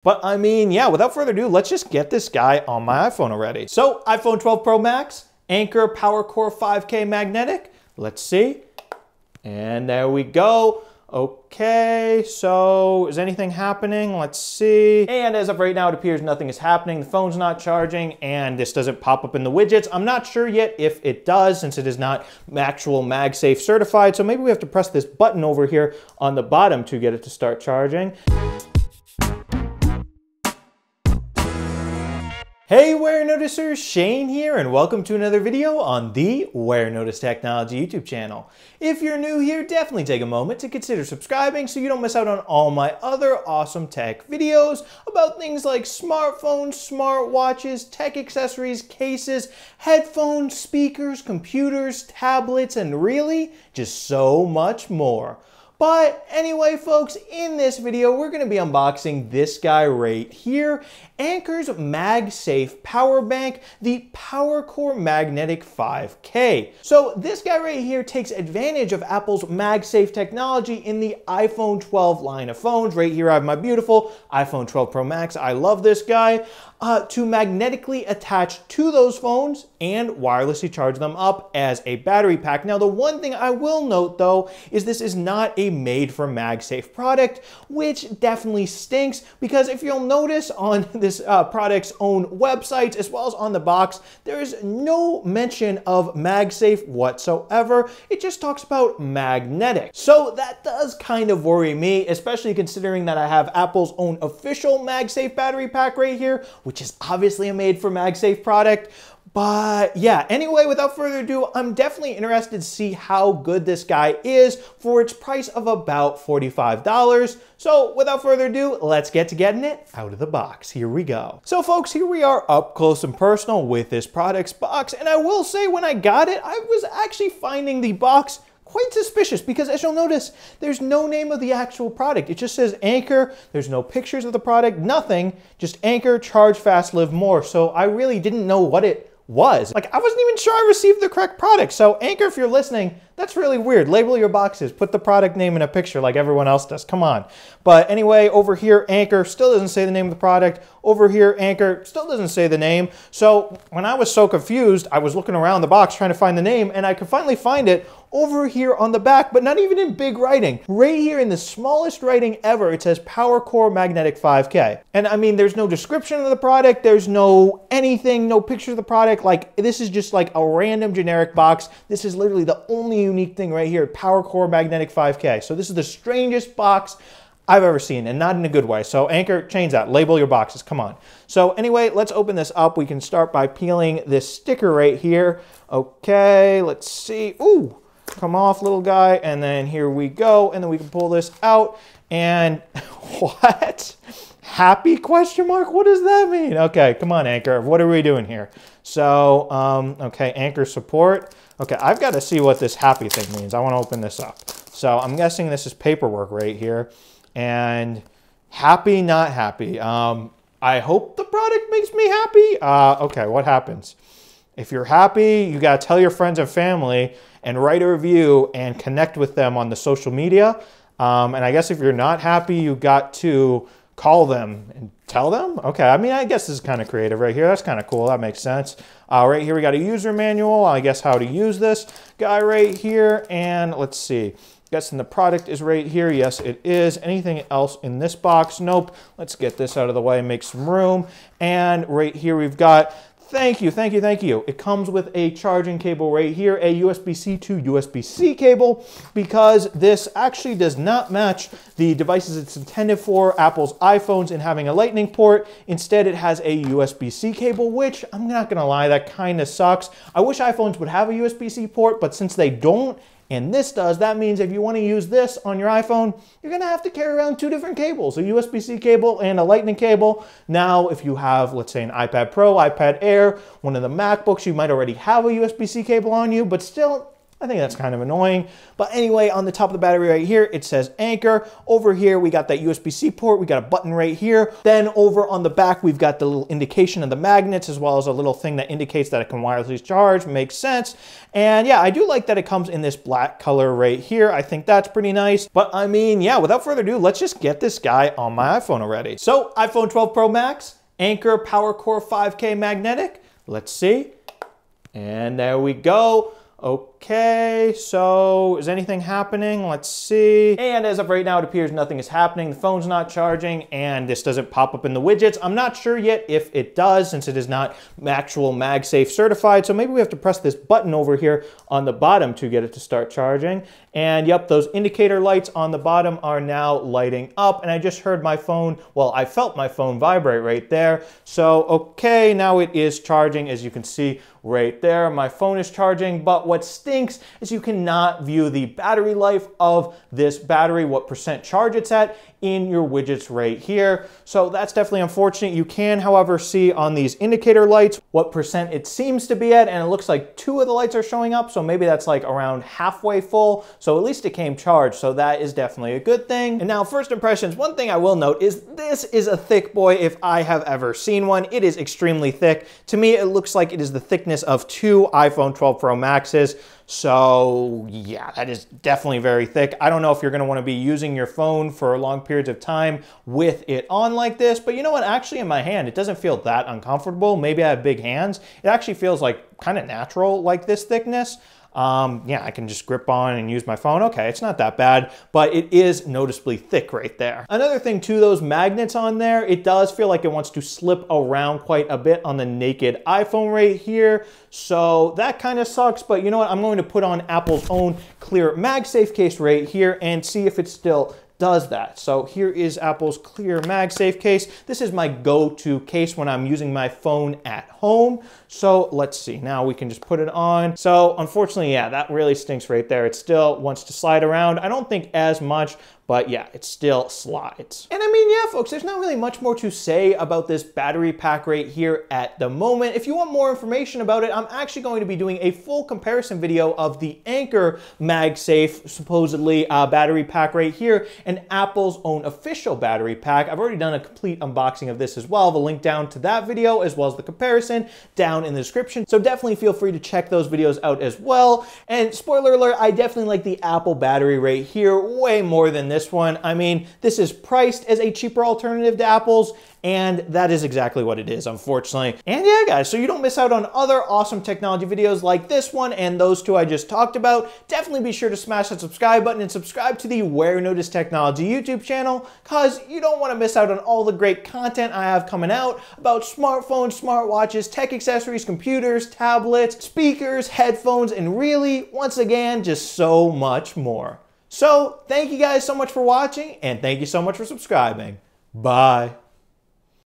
But I mean, yeah, without further ado, let's just get this guy on my iPhone already. So iPhone 12 Pro Max, Anker PowerCore 5K Magnetic. Let's see. And there we go. Okay, so is anything happening? Let's see. And as of right now, it appears nothing is happening. The phone's not charging and this doesn't pop up in the widgets. I'm not sure yet if it does since it is not actual MagSafe certified. So maybe we have to press this button over here on the bottom to get it to start charging. Hey Warenoticers, Shane here and welcome to another video on the Warenotice Technology YouTube channel. If you're new here, definitely take a moment to consider subscribing so you don't miss out on all my other awesome tech videos about things like smartphones, smartwatches, tech accessories, cases, headphones, speakers, computers, tablets, and really just so much more. But anyway, folks, in this video, we're going to be unboxing this guy right here, Anker's MagSafe Power Bank, the PowerCore Magnetic 5K. So this guy right here takes advantage of Apple's MagSafe technology in the iPhone 12 line of phones. Right here, I have my beautiful iPhone 12 Pro Max. I love this guy. To magnetically attach to those phones and wirelessly charge them up as a battery pack. Now, the one thing I will note though is this is not a made for MagSafe product, which definitely stinks because if you'll notice on this product's own websites as well as on the box, there is no mention of MagSafe whatsoever. It just talks about magnetic. So that does kind of worry me, especially considering that I have Apple's own official MagSafe battery pack right here, which is obviously a made for MagSafe product. But yeah, anyway, without further ado, I'm definitely interested to see how good this guy is for its price of about $45. So without further ado, let's get to getting it out of the box. Here we go. So folks, here we are up close and personal with this product's box. And I will say when I got it, I was actually finding the box quite suspicious because as you'll notice, there's no name of the actual product. It just says Anker. There's no pictures of the product, nothing, just Anker, charge fast, live more. So I really didn't know what it was. Like, I wasn't even sure I received the correct product. So Anker, if you're listening, that's really weird. Label your boxes, put the product name in a picture like everyone else does. Come on. But anyway, over here, Anker still doesn't say the name of the product. Over here, Anker still doesn't say the name. So when I was so confused, I was looking around the box trying to find the name and I could finally find it over here on the back, but not even in big writing. Right here in the smallest writing ever, it says PowerCore Magnetic 5K. And I mean, there's no description of the product, there's no anything, no picture of the product. Like, this is just like a random generic box. This is literally the only unique thing right here, PowerCore Magnetic 5K. So this is the strangest box I've ever seen, and not in a good way. So Anker, change that, label your boxes, come on. So anyway, let's open this up. We can start by peeling this sticker right here. Okay, let's see. Ooh, come off, little guy, and then here we go, and then we can pull this out, and what? Happy question mark? What does that mean? Okay, come on, Anker, what are we doing here? So, okay, Anker support. Okay, I've got to see what this happy thing means. I want to open this up. So I'm guessing this is paperwork right here, and happy, not happy. I hope the product makes me happy. Okay, what happens? If you're happy, you got to tell your friends and family and write a review and connect with them on the social media. And I guess if you're not happy, you got to call them and tell them. Okay, I mean, I guess this is kind of creative right here. That's kind of cool. That makes sense. Right here, we got a user manual. I guess how to use this guy right here. And let's see. Guessing the product is right here. Yes, it is. Anything else in this box? Nope. Let's get this out of the way and make some room. And right here, we've got thank you, thank you, thank you. It comes with a charging cable right here, a USB-C to USB-C cable, because this actually does not match the devices it's intended for, Apple's iPhones, in having a lightning port. Instead, it has a USB-C cable, which I'm not gonna lie, that kind of sucks. I wish iPhones would have a USB-C port, but since they don't, and this does, that means if you want to use this on your iPhone, you're going to have to carry around two different cables, a USB-C cable and a lightning cable. Now, if you have, let's say, an iPad Pro, iPad Air, one of the MacBooks, you might already have a USB-C cable on you, but still, I think that's kind of annoying. But anyway, on the top of the battery right here, it says Anker. Over here, we got that USB-C port. We got a button right here. Then over on the back, we've got the little indication of the magnets, as well as a little thing that indicates that it can wirelessly charge. Makes sense. And yeah, I do like that it comes in this black color right here. I think that's pretty nice. But I mean, yeah, without further ado, let's just get this guy on my iPhone already. So iPhone 12 Pro Max, Anker PowerCore 5K Magnetic. Let's see. And there we go. Okay, so is anything happening? Let's see. And as of right now, it appears nothing is happening. The phone's not charging, and this doesn't pop up in the widgets. I'm not sure yet if it does, since it is not actual MagSafe certified. So maybe we have to press this button over here on the bottom to get it to start charging. And yep, those indicator lights on the bottom are now lighting up. And I just heard my phone, well, I felt my phone vibrate right there. So, okay, now it is charging, as you can see right there. My phone is charging, but what stinks is you cannot view the battery life of this battery, what percent charge it's at, in your widgets right here. So that's definitely unfortunate. You can, however, see on these indicator lights what percent it seems to be at, and it looks like 2 of the lights are showing up, so maybe that's like around halfway full. So at least it came charged, so that is definitely a good thing. And now, first impressions, one thing I will note is this is a thick boy if I have ever seen one. It is extremely thick. To me, it looks like it is the thickness of 2 iPhone 12 Pro Maxes. So yeah, that is definitely very thick. I don't know if you're gonna wanna be using your phone for long periods of time with it on like this, but you know what, actually in my hand, it doesn't feel that uncomfortable. Maybe I have big hands. It actually feels like kind of natural, like this thickness. Yeah, I can just grip on and use my phone. Okay, it's not that bad, but it is noticeably thick right there. Another thing too, those magnets on there, it does feel like it wants to slip around quite a bit on the naked iPhone right here. So that kind of sucks, but you know what? I'm going to put on Apple's own clear MagSafe case right here and see if it still does that. So here is Apple's clear MagSafe case. This is my go-to case when I'm using my phone at home. So let's see, now we can just put it on. So unfortunately, yeah, that really stinks right there. It still wants to slide around. I don't think as much, but yeah, it still slides. And I mean, yeah, folks, there's not really much more to say about this battery pack right here at the moment. If you want more information about it, I'm actually going to be doing a full comparison video of the Anker MagSafe, supposedly battery pack right here, and Apple's own official battery pack. I've already done a complete unboxing of this as well. The link down to that video, as well as the comparison, down in the description. So definitely feel free to check those videos out as well. And spoiler alert, I definitely like the Apple battery right here way more than this one. I mean, this is priced as a cheaper alternative to Apple's, and that is exactly what it is, unfortunately. And yeah, guys, so you don't miss out on other awesome technology videos like this one and those 2 I just talked about, definitely be sure to smash that subscribe button and subscribe to the Warenotice Technology YouTube channel, because you don't want to miss out on all the great content I have coming out about smartphones, smartwatches, tech accessories, computers, tablets, speakers, headphones, and really, once again, just so much more. So thank you guys so much for watching, and thank you so much for subscribing. Bye.